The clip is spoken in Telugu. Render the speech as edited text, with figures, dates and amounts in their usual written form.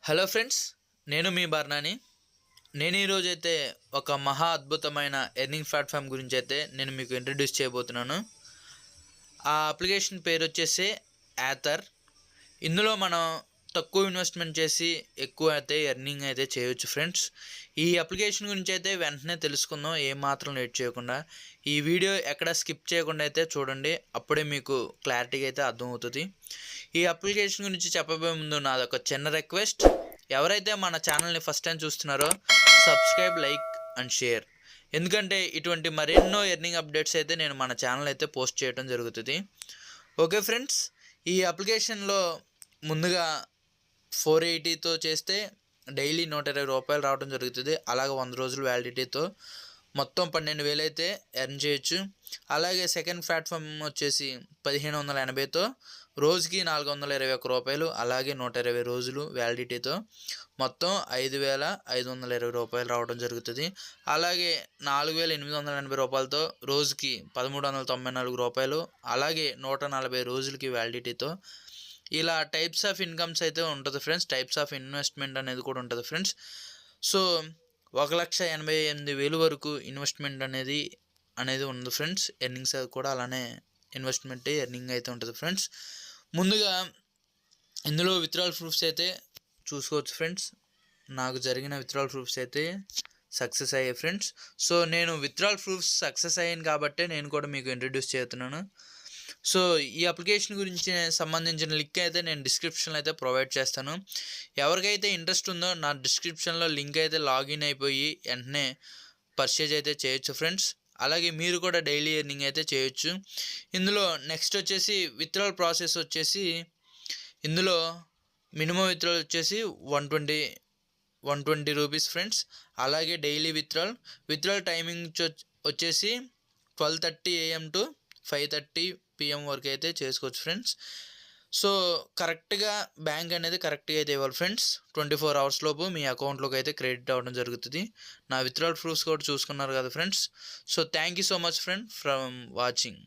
హలో ఫ్రెండ్స్, నేను మీ బర్నాని. నేను ఈరోజైతే ఒక మహా అద్భుతమైన ఎర్నింగ్ ప్లాట్ఫామ్ గురించి అయితే నేను మీకు ఇంట్రడ్యూస్ చేయబోతున్నాను. ఆ అప్లికేషన్ పేరు వచ్చేసి యాథర్. ఇందులో మనం తక్కువ ఇన్వెస్ట్మెంట్ చేసి ఎక్కువ అయితే ఎర్నింగ్ అయితే చేయొచ్చు ఫ్రెండ్స్. ఈ అప్లికేషన్ గురించి అయితే వెంటనే తెలుసుకుందాం, ఏమాత్రం లేట్ చేయకుండా. ఈ వీడియో ఎక్కడ స్కిప్ చేయకుండా అయితే చూడండి, అప్పుడే మీకు క్లారిటీగా అయితే అర్థమవుతుంది. ఈ అప్లికేషన్ గురించి చెప్పబోయే ముందు నాదొక చిన్న రిక్వెస్ట్. ఎవరైతే మన ఛానల్ని ఫస్ట్ టైం చూస్తున్నారో సబ్స్క్రైబ్, లైక్ అండ్ షేర్. ఎందుకంటే ఇటువంటి మరెన్నో ఎర్నింగ్ అప్డేట్స్ అయితే నేను మన ఛానల్ అయితే పోస్ట్ చేయడం జరుగుతుంది. ఓకే ఫ్రెండ్స్, ఈ అప్లికేషన్లో ముందుగా 480తో చేస్తే డైలీ 120 రూపాయలు రావడం జరుగుతుంది. అలాగే 100 రోజులు వ్యాలిడిటీతో మొత్తం 12,000 అయితే ఎర్న్ చేయొచ్చు. అలాగే సెకండ్ ప్లాట్ఫామ్ వచ్చేసి 1580తో రోజుకి 421 రూపాయలు, అలాగే 120 రోజులు వ్యాలిడిటీతో మొత్తం 5,520 రూపాయలు రావడం జరుగుతుంది. అలాగే 4,880 రూపాయలతో రోజుకి 1,394 రూపాయలు, అలాగే 140 రోజులకి వ్యాలిడిటీతో ఇలా టైప్స్ ఆఫ్ ఇన్కమ్స్ అయితే ఉంటుంది ఫ్రెండ్స్. టైప్స్ ఆఫ్ ఇన్వెస్ట్మెంట్ అనేది కూడా ఉంటుంది ఫ్రెండ్స్. సో 1,88,000 వరకు ఇన్వెస్ట్మెంట్ అనేది ఉంది ఫ్రెండ్స్. ఎర్నింగ్స్ కూడా అలానే ఇన్వెస్ట్మెంట్ ఎర్నింగ్ అయితే ఉంటుంది ఫ్రెండ్స్. ముందుగా ఇందులో విత్డ్రాల్ ప్రూఫ్స్ అయితే చూసుకోవచ్చు ఫ్రెండ్స్. నాకు జరిగిన విత్డ్రాల్ ప్రూఫ్స్ అయితే సక్సెస్ అయ్యాయి ఫ్రెండ్స్. సో నేను విత్డ్రాల్ ప్రూఫ్స్ సక్సెస్ అయ్యాను కాబట్టి నేను కూడా మీకు ఇంట్రడ్యూస్ చేస్తున్నాను. సో ఈ అప్లికేషన్ గురించి సంబంధించిన లింక్ అయితే నేను డిస్క్రిప్షన్లో అయితే ప్రొవైడ్ చేస్తాను. ఎవరికైతే ఇంట్రెస్ట్ ఉందో నా డిస్క్రిప్షన్లో లింక్ అయితే లాగిన్ అయిపోయి వెంటనే పర్చేజ్ అయితే చేయొచ్చు ఫ్రెండ్స్. అలాగే మీరు కూడా డైలీ ఎర్నింగ్ అయితే చేయొచ్చు. ఇందులో నెక్స్ట్ వచ్చేసి విత్డ్రాల్ ప్రాసెస్ వచ్చేసి ఇందులో మినిమం విత్డ్రాల్ వచ్చేసి 120 రూపీస్ ఫ్రెండ్స్. అలాగే డైలీ విత్డ్రాల్ టైమింగ్ వచ్చేసి 12:30 AM టు 5:30 PM వరకు అయితే చేసుకోవచ్చు ఫ్రెండ్స్. సో కరెక్ట్గా బ్యాంక్ అనేది కరెక్ట్గా అయితే ఇవ్వాలి ఫ్రెండ్స్. 24 అవర్స్ లోపు మీ అకౌంట్లోకి అయితే క్రెడిట్ అవ్వడం జరుగుతుంది. నా విత్డ్రాల్ ప్రూఫ్స్ కూడా చూసుకున్నారు కదా friends. So thank you so much friend from watching.